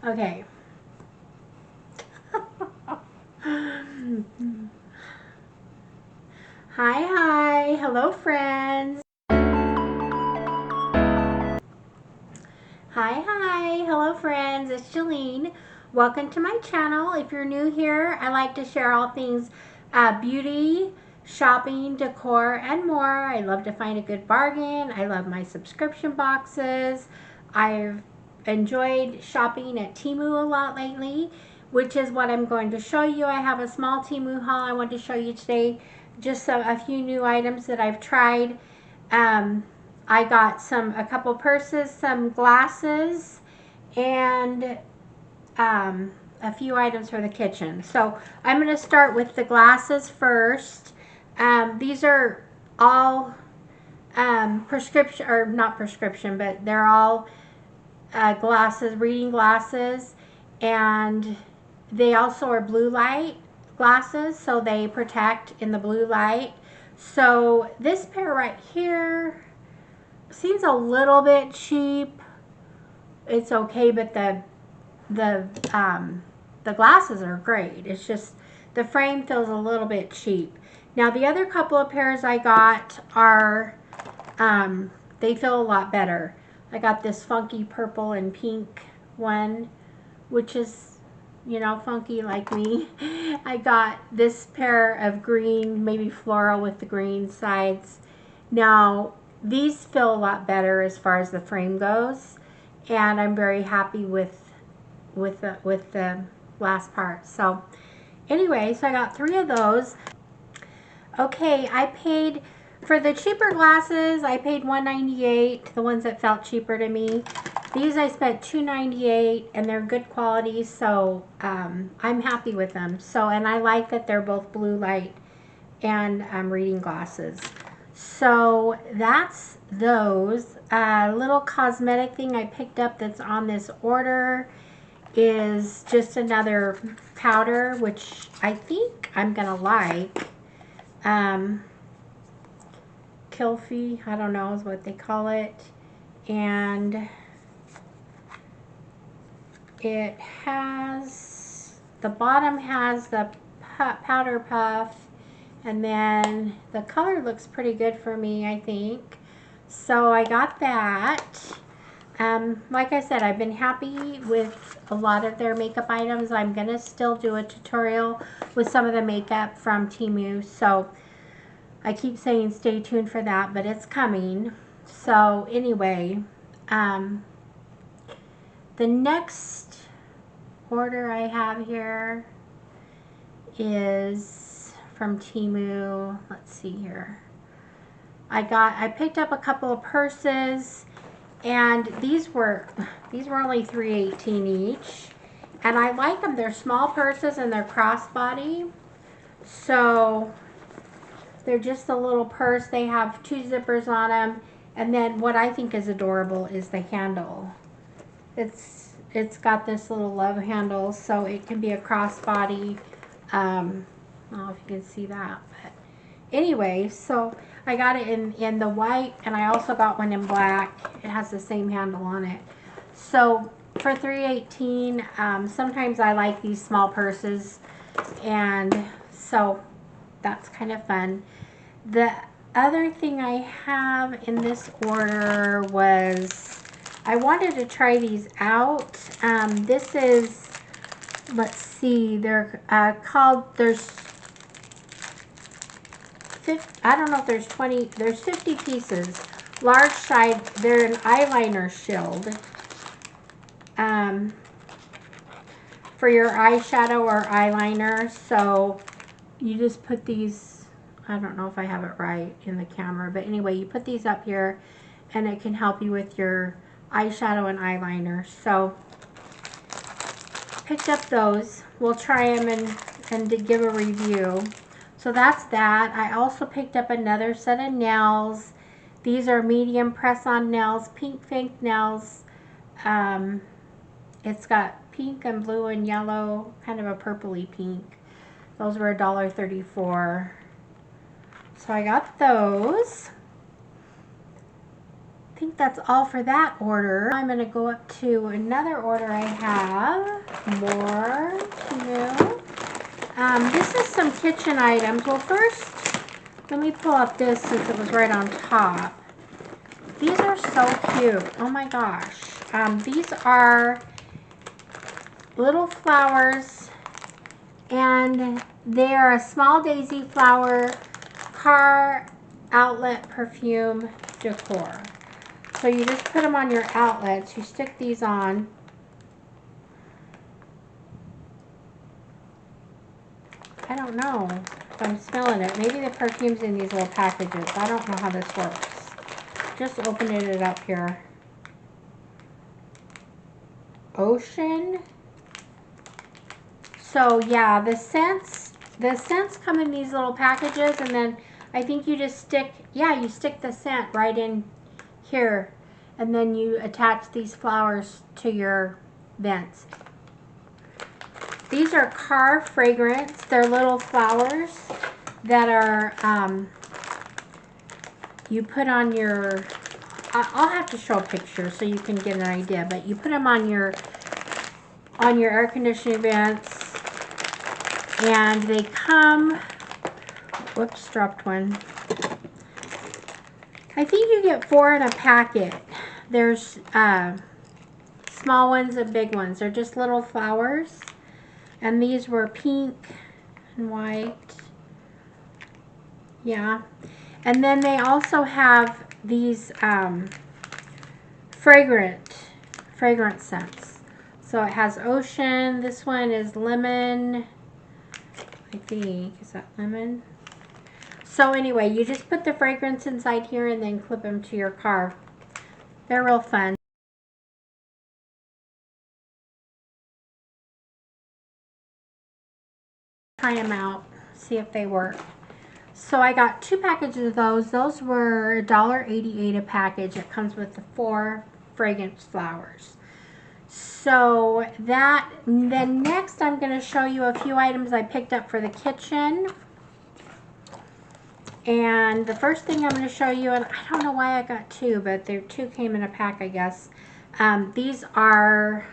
Okay. Hi, hello friends. Hi, hello friends. It's Jalene. Welcome to my channel. If you're new here, I like to share all things beauty, shopping, decor, and more. I love to find a good bargain. I love my subscription boxes. I've enjoyed shopping at TEMU a lot lately, which is what I'm going to show you. I have a small TEMU haul I want to show you today. Just a few new items that I've tried. I got a couple purses, some glasses, and a few items for the kitchen. So I'm going to start with the glasses first. These are all prescription, or not prescription, but they're all glasses, reading glasses, and they also are blue light glasses, so they protect in the blue light. So this pair right here seems a little bit cheap. It's okay, but the glasses are great. It's just the frame feels a little bit cheap. Now the other couple of pairs I got are they feel a lot better. I got this funky purple and pink one, which is, you know, funky like me. I got this pair of green, maybe floral with the green sides. Now these feel a lot better as far as the frame goes, and I'm very happy with the last part. So anyway, so I got 3 of those. Okay, I paid for the cheaper glasses. I paid $1.98, the ones that felt cheaper to me. These I spent $2.98, and they're good quality, so I'm happy with them. So, and I like that they're both blue light and reading glasses. So that's those. Little cosmetic thing I picked up that's on this order is just another powder, which I think I'm gonna like. Kilfi, I don't know is what they call it, and it has, the bottom has the powder puff, and then the color looks pretty good for me, I think. So I got that. Like I said, I've been happy with a lot of their makeup items. I'm going to still do a tutorial with some of the makeup from TEMU. So I keep saying stay tuned for that, but it's coming. So anyway, the next order I have here is from TEMU. Let's see here. I picked up a couple of purses, and these were only $3.18 each, and I like them. They're small purses and they're crossbody, so they're just a little purse. They have 2 zippers on them, and then what I think is adorable is the handle. It's got this little love handle, so it can be a crossbody. I don't know if you can see that, but anyway, so I got it in the white, and I also got one in black. It has the same handle on it. So for $3.18, sometimes I like these small purses, and so that's kind of fun. The other thing I have in this order was, I wanted to try these out. This is, let's see, they're called, I don't know if there's 20, there's 50 pieces. Large side, they're an eyeliner shield. For your eyeshadow or eyeliner. So you just put these, I don't know if I have it right in the camera, but anyway, you put these up here and it can help you with your eyeshadow and eyeliner. So picked up those. We'll try them and to give a review. So that's that. I also picked up another set of nails. These are medium press-on nails, pink fake nails. It's got pink and blue and yellow, kind of a purpley pink. Those were $1.34. So I got those. think that's all for that order. I'm going to go up to another order I have. More TEMU. This is some kitchen items. Well, first, let me pull up this since it was right on top. These are so cute. Oh my gosh. These are little flowers, and they are a small daisy flower car outlet perfume decor. So you just put them on your outlets. You stick these on. I don't know if I'm smelling it. Maybe the perfume's in these little packages. I don't know how this works. Just opening it up here. Ocean. So yeah, the scents come in these little packages, and then I think you just stick, yeah, you stick the scent right in here, and then you attach these flowers to your vents. These are car fragrance. They're little flowers that are, you put on your, I'll have to show a picture so you can get an idea, but you put them on your air conditioning vents, and they come, whoops, dropped one. I think you get 4 in a packet. There's small ones and big ones. They're just little flowers. And these were pink and white. Yeah. And then they also have these fragrant scents. So it has ocean. This one is lemon. I think, is that lemon? So anyway, you just put the fragrance inside here and then clip them to your car. They're real fun. Try them out, see if they work. So I got 2 packages of those. Those were $1.88 a package. It comes with the 4 fragrance flowers. So then next I'm going to show you a few items I picked up for the kitchen. And the first thing I'm going to show you, and I don't know why I got 2, but there 2 came in a pack, I guess. These are,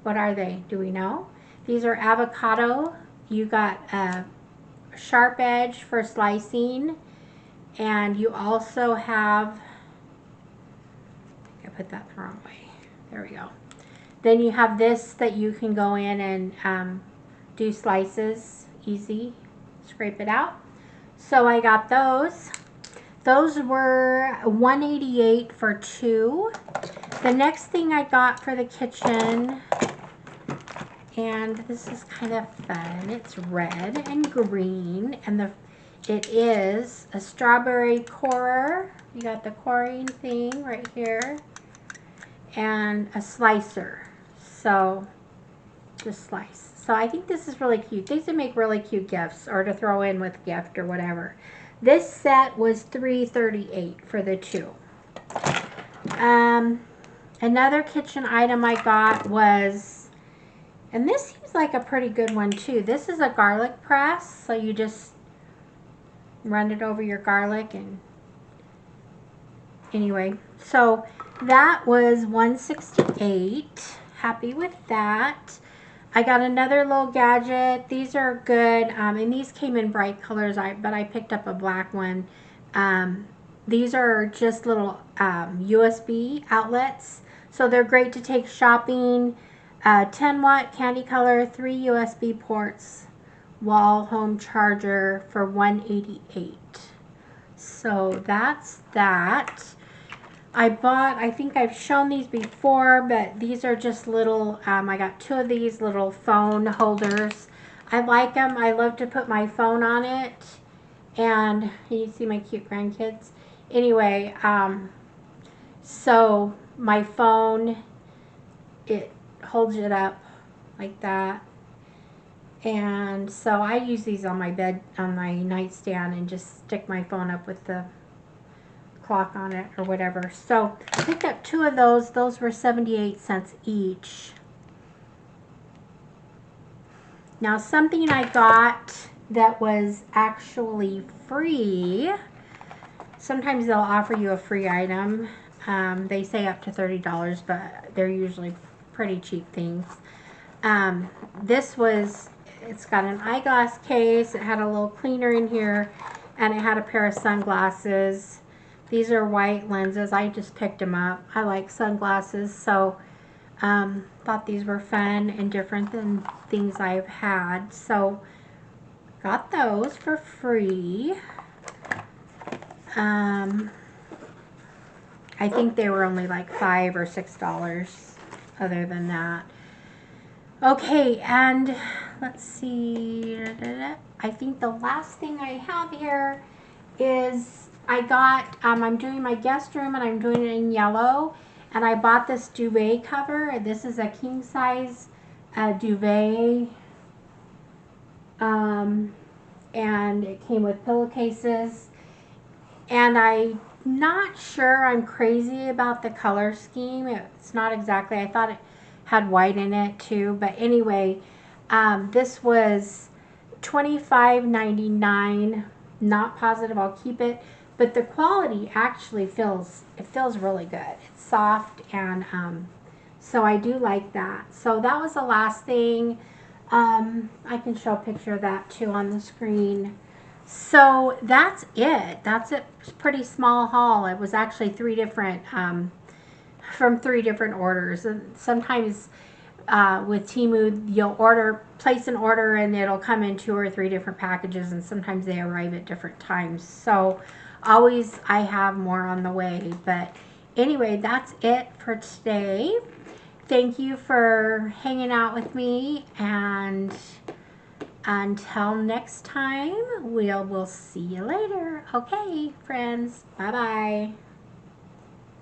what are they? Do we know? These are avocado. You got a sharp edge for slicing, and you also have, I put that the wrong way. There we go. Then you have this that you can go in and do slices easy. Scrape it out. So I got those. Those were $1.88 for 2. The next thing I got for the kitchen, and this is kind of fun. It's red and green, and it is a strawberry corer. You got the coring thing right here, and a slicer. So just slice. So I think this is really cute. These would make really cute gifts, or to throw in with gift or whatever. This set was $3.38 for the 2. Another kitchen item I got was, and this seems like a pretty good one too. This is a garlic press. So you just run it over your garlic, and anyway, so that was $1.68. Happy with that. I got another little gadget. These are good, and these came in bright colors, but I picked up a black one. These are just little USB outlets, so they're great to take shopping. 10-watt candy color, 3 USB ports, wall home charger for $1.88. So that's that. I bought, I think I've shown these before, but these are just little, I got 2 of these little phone holders. I like them. I love to put my phone on it. And you see my cute grandkids. Anyway, so my phone, it holds it up like that. And so I use these on my bed, on my nightstand, and just stick my phone up with the clock on it or whatever. So I picked up 2 of those. Those were 78 cents each. Now something I got that was actually free Sometimes they'll offer you a free item. They say up to $30, but they're usually pretty cheap things. This was, it's got an eyeglass case. It had a little cleaner in here, and it had a pair of sunglasses. These are white lenses. I just picked them up. I like sunglasses, so thought these were fun and different than things I've had. So got those for free. I think they were only like $5 or $6 other than that. Okay, and let's see. I think the last thing I have here is I got, I'm doing my guest room and I'm doing it in yellow. And I bought this duvet cover. This is a king size duvet. And it came with pillowcases. And I'm not sure I'm crazy about the color scheme. It's not exactly, I thought it had white in it too. But anyway, this was $25.99. Not positive I'll keep it. But the quality actually feels really good. It's soft, and so I do like that. So that was the last thing. I can show a picture of that too on the screen. So that's it. That's a pretty small haul. It was actually three different, from 3 different orders. And sometimes with Temu, you'll place an order and it'll come in 2 or 3 different packages, and sometimes they arrive at different times. So always I have more on the way. But anyway, that's it for today. Thank you for hanging out with me, and until next time, we'll see you later. Okay, friends. Bye-bye.